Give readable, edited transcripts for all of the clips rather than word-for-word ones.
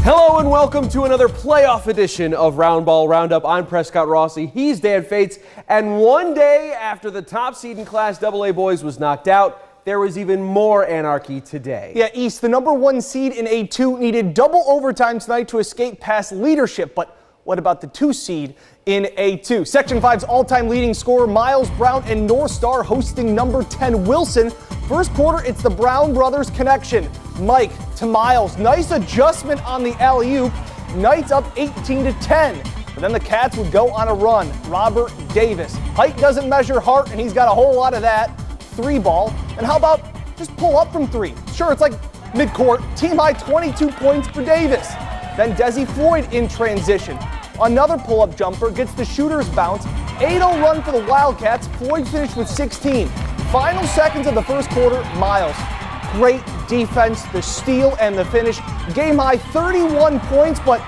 Hello and welcome to another playoff edition of Roundball Roundup. I'm Prescott Rossi, he's Dan Fates, and one day after the top seed in Class AA boys was knocked out, there was even more anarchy today. Yeah, East, the number one seed in A2 needed double overtime tonight to escape past leadership, but what about the 2 seed in A2? Section 5's all-time leading scorer Miles Brown and North Star hosting number 10 Wilson. First quarter, it's the Brown brothers connection. Mike to Miles, nice adjustment on the alley-oop. Knights up 18-10. But then the Cats would go on a run. Robert Davis. Height doesn't measure heart, and he's got a whole lot of that. 3 ball. And how about just pull up from 3? Sure, it's like midcourt. Team high 22 points for Davis. Then Desi Floyd in transition. Another pull-up jumper gets the shooter's bounce. 8-0 run for the Wildcats. Floyd finished with 16. Final seconds of the first quarter, Miles. Great defense, the steal and the finish. Game high 31 points, but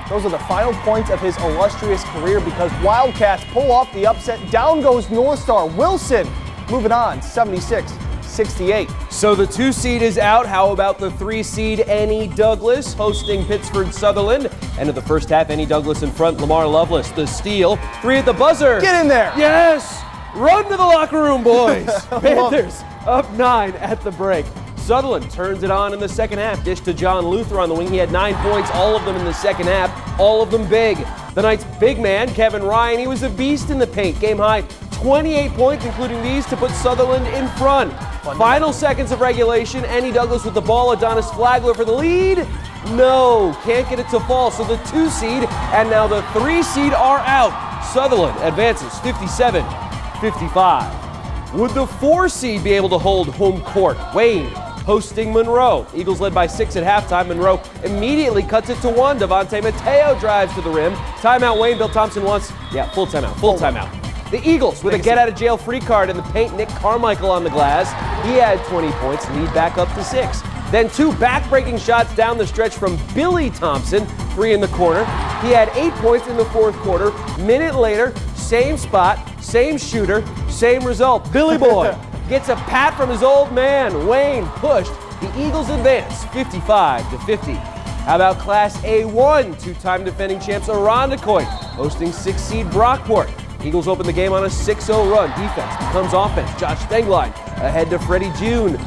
those are the final points of his illustrious career because Wildcats pull off the upset. Down goes North Star. Wilson moving on, 76-68. So the 2 seed is out. How about the 3 seed, Annie Douglas, hosting Pittsford Sutherland? End of the first half, Annie Douglas in front, Lamar Lovelace, the steal. 3 at the buzzer. Get in there. Yes! Run to the locker room, boys. Panthers up 9 at the break. Sutherland turns it on in the second half. Dish to John Luther on the wing. He had 9 points, all of them in the second half, all of them big. The Knights' big man, Kevin Ryan, he was a beast in the paint. Game high 28 points, including these, to put Sutherland in front. Final seconds of regulation. Annie Douglas with the ball. Adonis Flagler for the lead. No, can't get it to fall. So the 2 seed and now the 3 seed are out. Sutherland advances 57-55. Would the 4 seed be able to hold home court? Wayne hosting Monroe. Eagles led by 6 at halftime. Monroe immediately cuts it to 1. Devontae Mateo drives to the rim. Timeout Wayne. Bill Thompson wants, full timeout. The Eagles with a get-out-of-jail-free card in the paint. Nick Carmichael on the glass. He had 20 points, lead back up to 6. Then 2 back-breaking shots down the stretch from Billy Thompson, 3 in the corner. He had 8 points in the fourth quarter. Minute later, same spot, same shooter, same result. Billy Boy gets a pat from his old man. Wayne pushed. The Eagles advance 55-50. How about Class A1? 2-time defending champs Irondequoit hosting 6 seed Brockport. Eagles open the game on a 6-0 run. Defense becomes offense. Josh Stenglein ahead to Freddie June.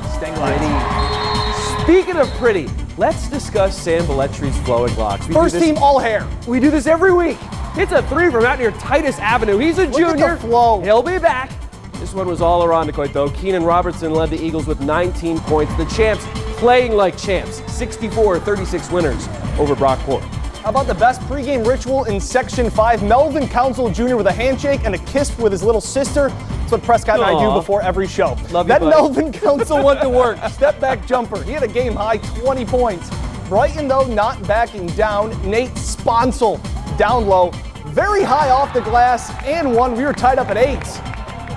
Speaking of pretty, let's discuss Sam Belletri's flowing locks. First team all hair. We do this every week. It's a 3 from out near Titus Avenue. He's a junior. Look at the flow. He'll be back. This one was all Irondequoit, though. Keenan Robertson led the Eagles with 19 points. The champs playing like champs. 64-36 winners over Brockport. How about the best pregame ritual in Section 5? Melvin Council Jr. with a handshake and a kiss with his little sister. That's what Prescott and I do before every show. Love then you, buddy. Melvin Council went to work. Step back jumper. He had a game high 20 points. Brighton, though, not backing down. Nate Sponsel down low. Very high off the glass and 1. We were tied up at 8.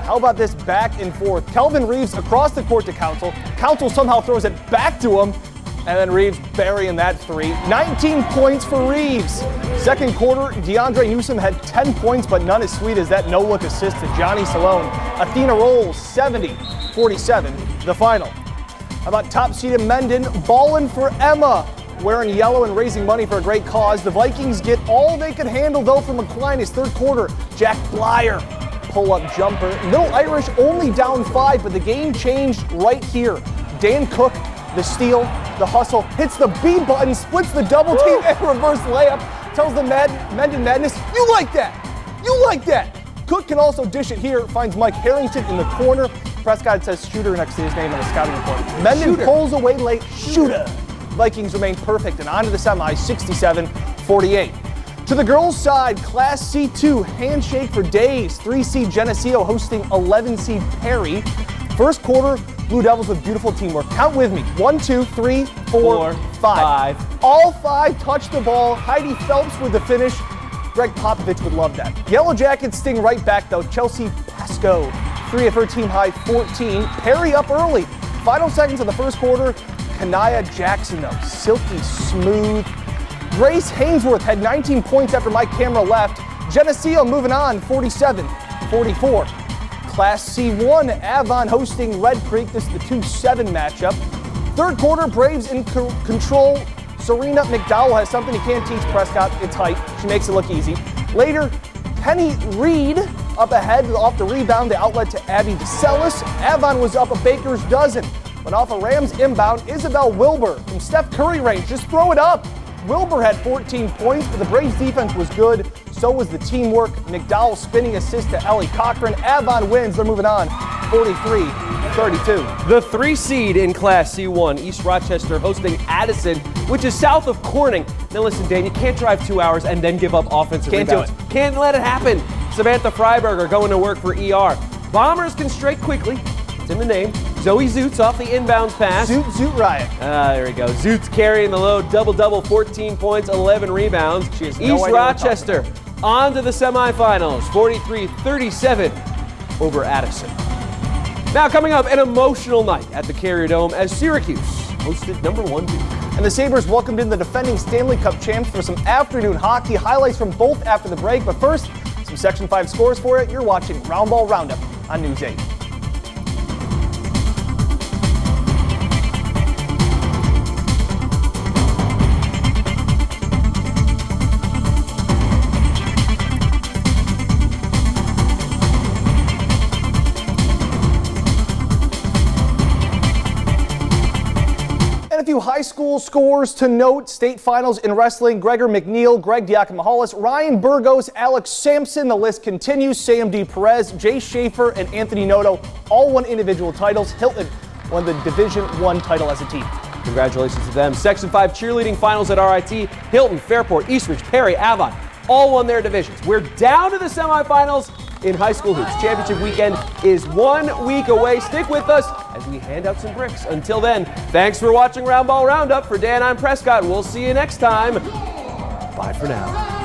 How about this back and forth? Kelvin Reeves across the court to Council. Council somehow throws it back to him. And then Reeves burying that 3. 19 points for Reeves. Second quarter, DeAndre Newsom had 10 points, but none as sweet as that no-look assist to Johnny Salone. Athena rolls 70-47, the final. How about top-seeded Mendon ballin' for Emma, wearing yellow and raising money for a great cause. The Vikings get all they could handle, though, from Aquinas. Third quarter, Jack Blyer, pull-up jumper. Middle Irish only down 5, but the game changed right here. Dan Cook, the steal, the hustle, hits the B button, splits the double team and reverse layup, tells the Mendon Madness, you like that, you like that. Cook can also dish it here, finds Mike Harrington in the corner. Prescott says shooter next to his name on the scouting report. Mendon pulls away late, shooter. Vikings remain perfect and on to the semis, 67-48. To the girls' side, Class C2, handshake for days. 3 seed Geneseo hosting 11 seed Perry. First quarter, Blue Devils with beautiful teamwork. Count with me. 1, 2, 3, 4, 5. All 5 touch the ball. Heidi Phelps with the finish. Greg Popovich would love that. Yellow Jackets sting right back, though. Chelsea Pascoe, 3 of her team high 14. Perry up early. Final seconds of the first quarter. Kanaya Jackson, though. Silky smooth. Grace Hainsworth had 19 points after my camera left. Geneseo moving on, 47-44. Class C1, Avon hosting Red Creek. This is the 2-7 matchup. Third quarter, Braves in control. Serena McDowell has something you can't teach Prescott. It's height. She makes it look easy. Later, Penny Reed up ahead off the rebound, the outlet to Abby DeCellis. Avon was up a baker's dozen. But off a Rams inbound, Isabel Wilbur from Steph Curry range. Just throw it up. Wilbur had 14 points, but the Braves defense was good. So was the teamwork. McDowell spinning assist to Ellie Cochran. Avon wins. They're moving on 43-32. The 3 seed in Class C1, East Rochester hosting Addison, which is south of Corning. Now listen, Dan, you can't drive 2 hours and then give up offensive rebounds. Can't do it. Can't let it happen. Samantha Freiberger going to work for ER. Bombers can strike quickly. It's in the name. Zoe Zoots off the inbounds pass. Zoot Riot. There we go. Zoots carrying the load. Double-double, 14 points, 11 rebounds. She has no East idea what Rochester on to the semifinals. 43-37 over Addison. Now coming up, an emotional night at the Carrier Dome as Syracuse hosted number 1 Duke. And the Sabres welcomed in the defending Stanley Cup champs for some afternoon hockey. Highlights from both after the break. But first, some Section 5 scores for you. You're watching Roundball Roundup on News 8. A few high school scores to note. State finals in wrestling. Gregor McNeil, Greg Diakomahalis, Ryan Burgos, Alex Sampson. The list continues. Sam D. Perez, Jay Schaefer, and Anthony Noto all won individual titles. Hilton won the Division I title as a team. Congratulations to them. Section 5 cheerleading finals at RIT. Hilton, Fairport, Eastridge, Perry, Avon all won their divisions. We're down to the semifinals in high school hoops. Championship weekend is 1 week away. Stick with us as we hand out some bricks. Until then, thanks for watching Roundball Roundup. For Dan, I'm Prescott. We'll see you next time. Bye for now.